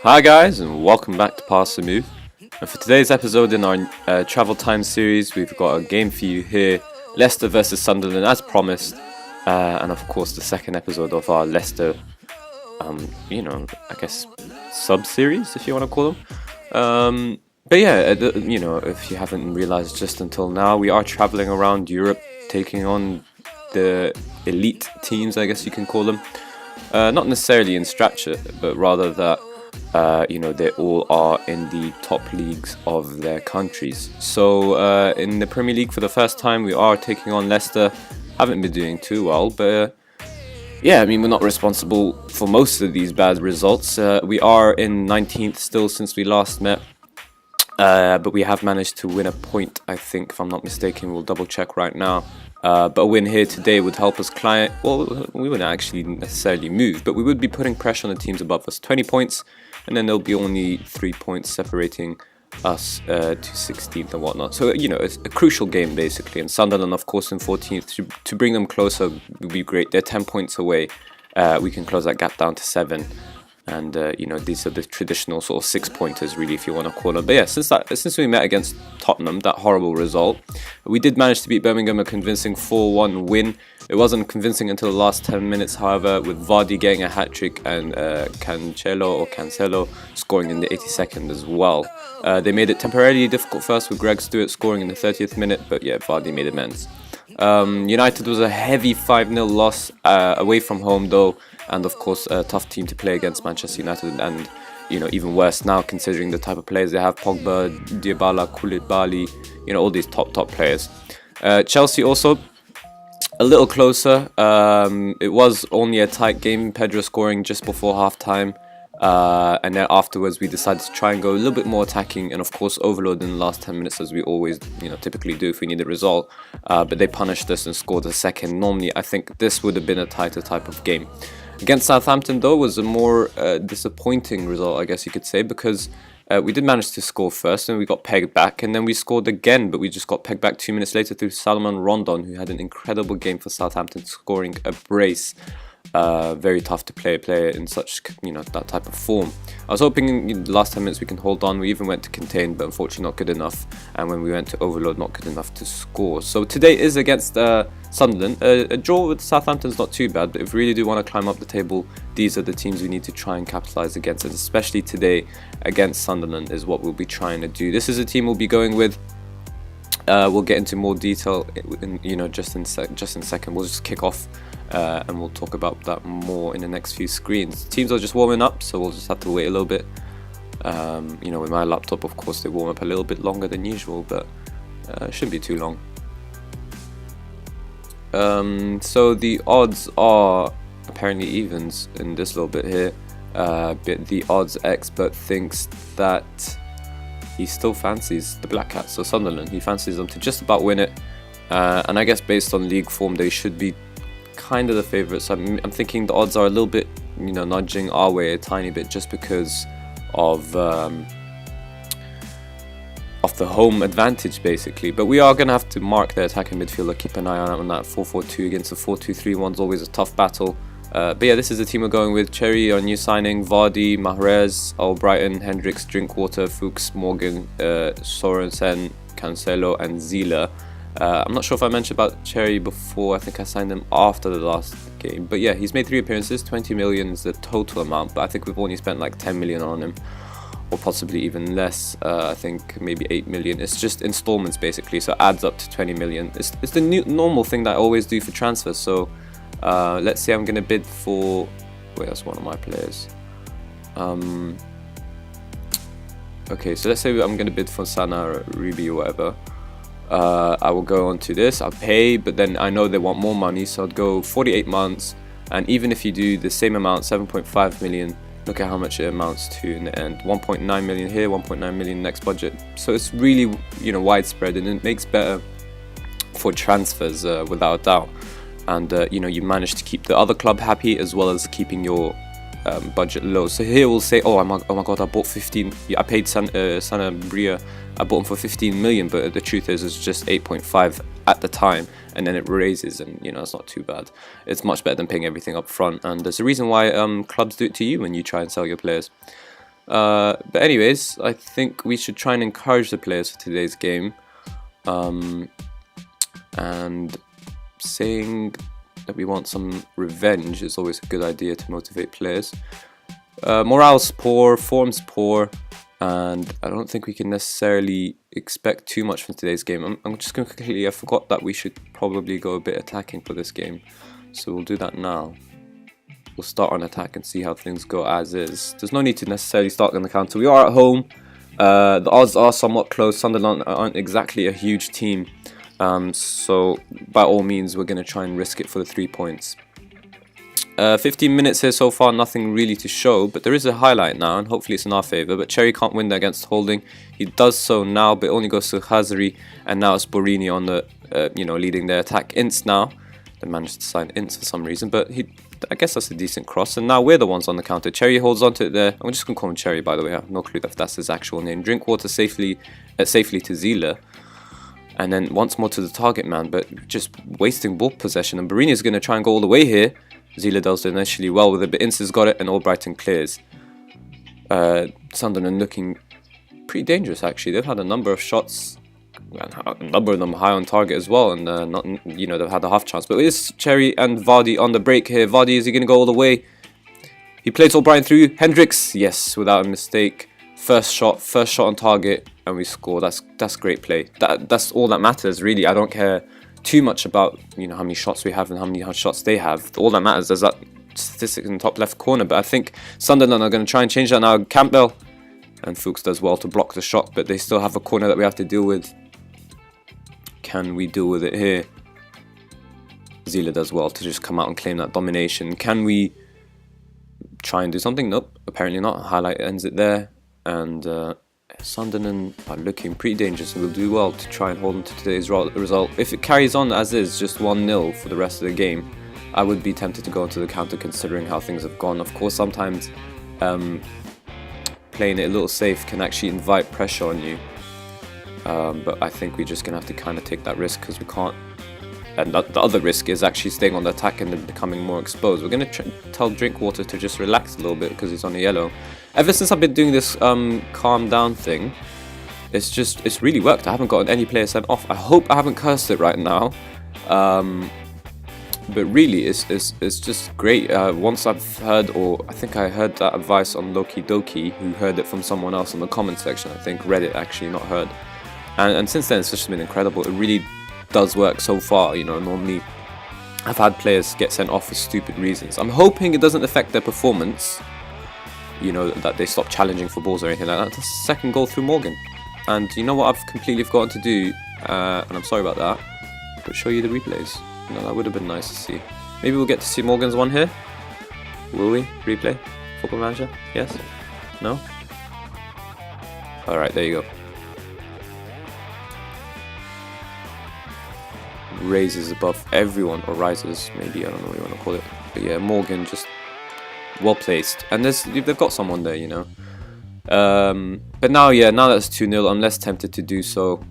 Hi guys, and welcome back to Pass the Move. And for today's episode in our Travel Time series, we've got a game for you here: Leicester versus Sunderland, as promised, and of course the second episode of our Leicester, I guess sub-series, if you want to call them. But yeah, if you haven't realized just until now, we are traveling around Europe, taking on the elite teams, I guess you can call them. Not necessarily in stature, but rather that they all are in the top leagues of their countries. So in the Premier League for the first time, we are taking on Leicester. Haven't been doing too well, but we're not responsible for most of these bad results. We are in 19th still since we last met. But we have managed to win a point, I think, if I'm not mistaken. We'll double check right now. But a win here today would help us climb. Well, we wouldn't actually necessarily move, but we would be putting pressure on the teams above us. 20 points, and then there'll be only 3 points separating us to 16th and whatnot. So, it's a crucial game, basically. And Sunderland, of course, in 14th. To bring them closer would be great. They're 10 points away. We can close that gap down to 7. And these are the traditional sort of 6-pointers, really, if you want to call them. But yeah, since we met against Tottenham, that horrible result, we did manage to beat Birmingham, a convincing 4-1 win. It wasn't convincing until the last 10 minutes, however, with Vardy getting a hat-trick and Cancelo scoring in the 82nd as well. They made it temporarily difficult first with Greg Stewart scoring in the 30th minute, but yeah, Vardy made amends. United was a heavy 5-0 loss away from home, though. And of course, a tough team to play against, Manchester United, and even worse now considering the type of players they have: Pogba, Dybala, Koulibaly, all these top players. Chelsea also a little closer. It was only a tight game. Pedro scoring just before half-time, and then afterwards we decided to try and go a little bit more attacking, and of course overload in the last 10 minutes as we always typically do if we need a result. But they punished us and scored a second. Normally, I think this would have been a tighter type of game. Against Southampton, though, was a more disappointing result, I guess you could say, because we did manage to score first and we got pegged back, and then we scored again, but we just got pegged back 2 minutes later through Salomon Rondon, who had an incredible game for Southampton, scoring a brace. Very tough to play a player in such that type of form. I was hoping in the last 10 minutes we can hold on. We even went to contain, but unfortunately not good enough, and when we went to overload, not good enough to score. So today is against Sunderland. A draw with Southampton is not too bad, but if we really do want to climb up the table, these are the teams we need to try and capitalise against, and especially today against Sunderland is what we'll be trying to do. This is a team we'll be going with. We'll get into more detail just in a second. We'll just kick off and we'll talk about that more in the next few screens. Teams are just warming up, so we'll just have to wait a little bit. With my laptop, of course, they warm up a little bit longer than usual, but it shouldn't be too long. So the odds are apparently evens in this little bit here. But the odds expert thinks that he still fancies the Black Cats, so Sunderland. He fancies them to just about win it, and I guess based on league form, they should be kind of the favourites. I'm thinking the odds are a little bit, nudging our way a tiny bit, just because of the home advantage, basically. But we are going to have to mark their attacking midfielder, keep an eye on that 4-4-2 against the 4-2-3. One's always a tough battle. But yeah, this is the team we're going with. Cherry, our new signing, Vardy, Mahrez, Albrighton, Hendricks, Drinkwater, Fuchs, Morgan, Sorensen, Cancelo, and Zila. I'm not sure if I mentioned about Cherry before. I think I signed him after the last game. But yeah, he's made 3 appearances. 20 million is the total amount, but I think we've only spent like 10 million on him, or possibly even less. I think maybe 8 million. It's just installments, basically, so it adds up to 20 million. It's the normal thing that I always do for transfers. So let's say I'm going to bid for... Wait, that's one of my players. Okay, so let's say I'm going to bid for Sana or Ruby or whatever. I will go on to this, I'll pay, but then I know they want more money, so I'd go 48 months, and even if you do the same amount, 7.5 million, look at how much it amounts to in the end. 1.9 million here, 1.9 million next budget. So it's really, widespread, and it makes better for transfers without a doubt. And you manage to keep the other club happy as well as keeping your budget low. So here we'll say, oh my god, I bought 15. I paid Sanabria. I bought him for 15 million, but the truth is, it's just 8.5 at the time, and then it raises, and it's not too bad. It's much better than paying everything up front, and there's a reason why clubs do it to you when you try and sell your players. But anyways, I think we should try and encourage the players for today's game. And saying that we want some revenge is always a good idea to motivate players. Morale's poor, form's poor, and I don't think we can necessarily expect too much from today's game. I'm just going to quickly, I forgot that we should probably go a bit attacking for this game, so we'll do that now. We'll start on attack and see how things go as is. There's no need to necessarily start on the counter. We are at home. The odds are somewhat close. Sunderland aren't exactly a huge team, so by all means we're going to try and risk it for the 3 points. 15 minutes here so far, nothing really to show, but there is a highlight now, and hopefully it's in our favour. But Cherry can't win that against Holding. He does so now, but it only goes to Khazri, and now it's Borini on the, leading their attack. Ince now. They managed to sign Ince for some reason, but I guess that's a decent cross, and now we're the ones on the counter. Cherry holds onto it there. I'm just going to call him Cherry, by the way. I have no clue if that's his actual name. Drinkwater safely to Zila. And then once more to the target man, but just wasting ball possession. And Borini is going to try and go all the way here. Zila does initially well with it, but Ince has got it, and Albrighton clears. Sunderland looking pretty dangerous, actually. They've had a number of shots, and a number of them high on target as well, and they've had a half chance. But it's Cherry and Vardy on the break here. Vardy, is he going to go all the way? He plays Albrighton through. Hendricks, yes, without a mistake. First shot on target, and we score. That's great play. That's all that matters, really. I don't care too much about how many shots we have and how many shots they have. All that matters is that statistic in the top left corner. But I think Sunderland are going to try and change that now. Campbell and Fuchs does well to block the shot, but they still have a corner that we have to deal with. Can we deal with it here? Zila does well to just come out and claim that domination. Can we try and do something? Nope, apparently not. Highlight ends it there, and Sunderland are looking pretty dangerous, and will do well to try and hold on to today's result. If it carries on as is, just 1-0 for the rest of the game, I would be tempted to go into the counter considering how things have gone. Of course, sometimes playing it a little safe can actually invite pressure on you, but I think we're just going to have to kind of take that risk because we can't. And the other risk is actually staying on the attack and then becoming more exposed. We're going to tell Drinkwater to just relax a little bit because he's on a yellow. Ever since I've been doing this calm down thing, it's really worked. I haven't gotten any player sent off. I hope I haven't cursed it right now. But really, it's just great. Once I've heard, or I think I heard that advice on Loki Doki, who heard it from someone else in the comment section. I think Reddit actually, not heard. And since then, it's just been incredible. It really does work so far. Normally I've had players get sent off for stupid reasons. I'm hoping it doesn't affect their performance, that they stop challenging for balls or anything like that. That's the second goal through Morgan, and you know what I've completely forgotten to do, and I'm sorry about that, but show you the replays. That would have been nice to see. Maybe we'll get to see Morgan's one here. Will we? Replay? Football Manager? Yes? No? Alright, there you go. Raises above everyone, or rises, maybe, I don't know what you want to call it. But yeah, Morgan just well placed, and they've got someone there, But now that's 2-0, I'm less tempted to do so.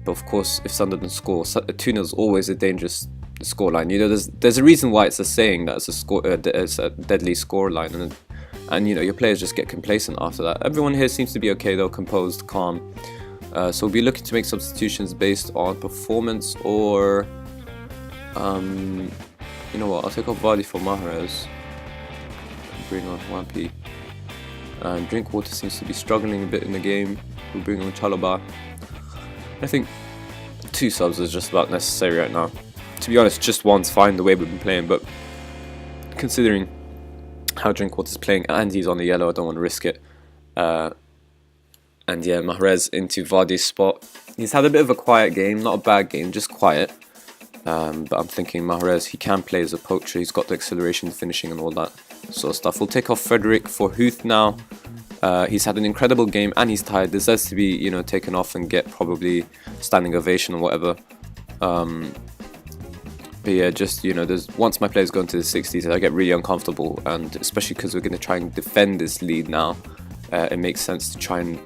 But of course, if Sunderland score, 2-0 is always a dangerous scoreline. There's a reason why it's a saying that it's a deadly scoreline, and your players just get complacent after that. Everyone here seems to be okay though, composed, calm. So we'll be looking to make substitutions based on performance, or you know what? I'll take off Vardy for Mahrez. Bring on Wampi. And Drinkwater seems to be struggling a bit in the game. We'll bring on Chalobah. I think 2 subs is just about necessary right now. To be honest, just one's fine the way we've been playing, but considering how Drinkwater's playing and he's on the yellow, I don't want to risk it. And yeah, Mahrez into Vardy's spot. He's had a bit of a quiet game, not a bad game, just quiet. But I'm thinking Mahrez, he can play as a poacher. He's got the acceleration, the finishing and all that sort of stuff. We'll take off Frederick for Huth now. He's had an incredible game and he's tired. Deserves to be, taken off and get probably standing ovation or whatever. But yeah, just, once my players go into the 60s, I get really uncomfortable. And especially because we're going to try and defend this lead now, it makes sense to try and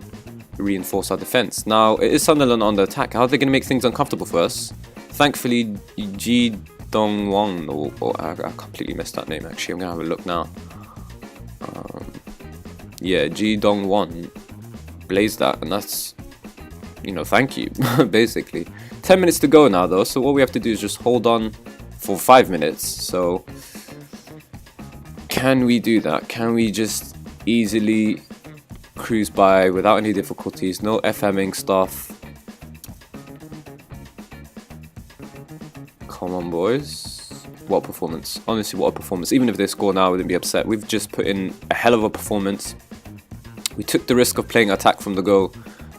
reinforce our defence. Now, it is Sunderland on the attack. How are they going to make things uncomfortable for us? Thankfully, Ji Dong Won, or I completely missed that name actually. I'm going to have a look now. yeah, Ji Dong Won blazed that, and that's, you know, thank you, basically. 10 minutes to go now, though, so what we have to do is just hold on for 5 minutes. So, can we do that? Can we just easily cruise by without any difficulties? No FMing stuff. Come on, boys. What a performance. Honestly, what a performance. Even if they score now, I wouldn't be upset. We've just put in a hell of a performance. We took the risk of playing attack from the go,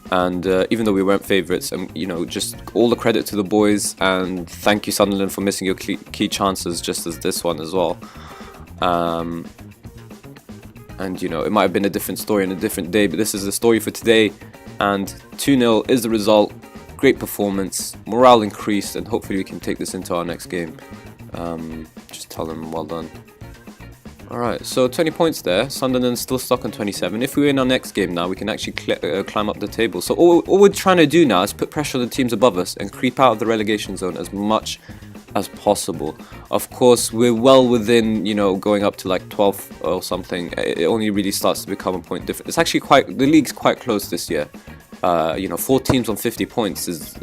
and even though we weren't favourites, and you know, just all the credit to the boys, and thank you Sunderland for missing your key chances, just as this one as well. And you know, it might have been a different story on a different day, but this is the story for today, and 2-0 is the result. Great performance, morale increased, and hopefully we can take this into our next game. Just tell them well done. Alright, so 20 points there. Sunderland's still stuck on 27. If we win our next game now, we can actually climb up the table. So all we're trying to do now is put pressure on the teams above us and creep out of the relegation zone as much as possible. Of course, we're well within, you know, going up to like 12th or something. It only really starts to become a point different. It's actually the league's quite close this year. You know, 4 teams on 50 points is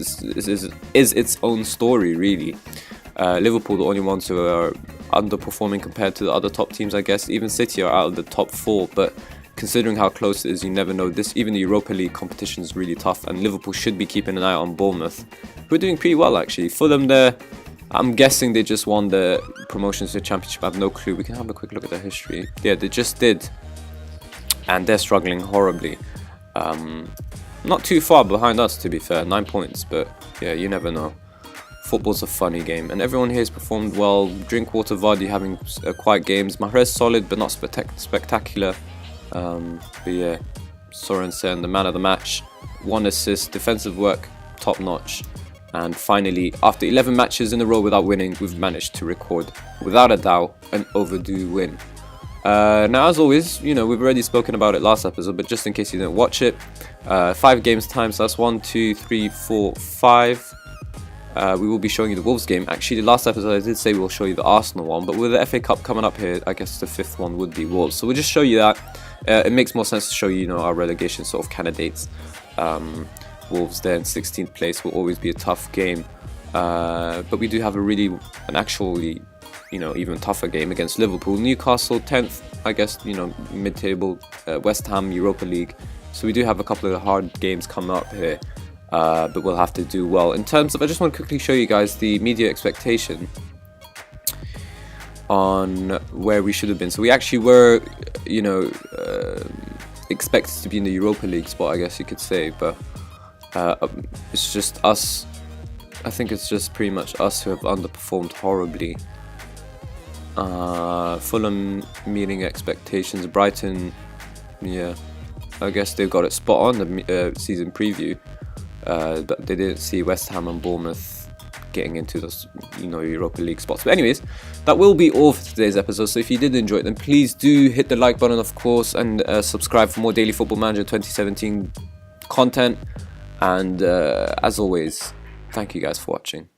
its own story, really. Liverpool, the only ones who are underperforming compared to the other top teams, I guess. Even City are out of the top 4, but considering how close it is, you never know. Even the Europa League competition is really tough, and Liverpool should be keeping an eye on Bournemouth, who are doing pretty well actually. Fulham there, I'm guessing they just won the promotions to the Championship. I have no clue. We can have a quick look at their history. Yeah, they just did, and they're struggling horribly. Not too far behind us, to be fair, 9 points, but yeah, you never know. Football's a funny game, and everyone here has performed well. Drinkwater, Vardy having quiet games. Mahrez solid, but not spectacular. But yeah, Sorensen, the man of the match. 1 assist, defensive work, top notch. And finally, after 11 matches in a row without winning, we've managed to record, without a doubt, an overdue win. Now, as always, you know, we've already spoken about it last episode, but just in case you didn't watch it, 5 games time, so that's 1, 2, 3, 4, 5. We will be showing you the Wolves game. Actually, the last episode I did say we'll show you the Arsenal one, but with the FA Cup coming up here, I guess the 5th one would be Wolves. So we'll just show you that. It makes more sense to show you, you know, our relegation sort of candidates. Wolves there in 16th place will always be a tough game, but we do have an actually, you know, even tougher game against Liverpool. Newcastle 10th, I guess, you know, mid-table. West Ham, Europa League. So we do have a couple of hard games coming up here. But we'll have to do well. In terms of, I just want to quickly show you guys the media expectation on where we should have been. So we actually were, you know, expected to be in the Europa League spot, I guess you could say, but it's just us. I think it's just pretty much us who have underperformed horribly. Fulham meeting expectations. Brighton, yeah, I guess they've got it spot on the season preview. But they didn't see West Ham and Bournemouth getting into those, you know, Europa League spots. But anyways, that will be all for today's episode. So if you did enjoy it, then please do hit the like button, of course, and subscribe for more Daily Football Manager 2017 content. And as always, thank you guys for watching.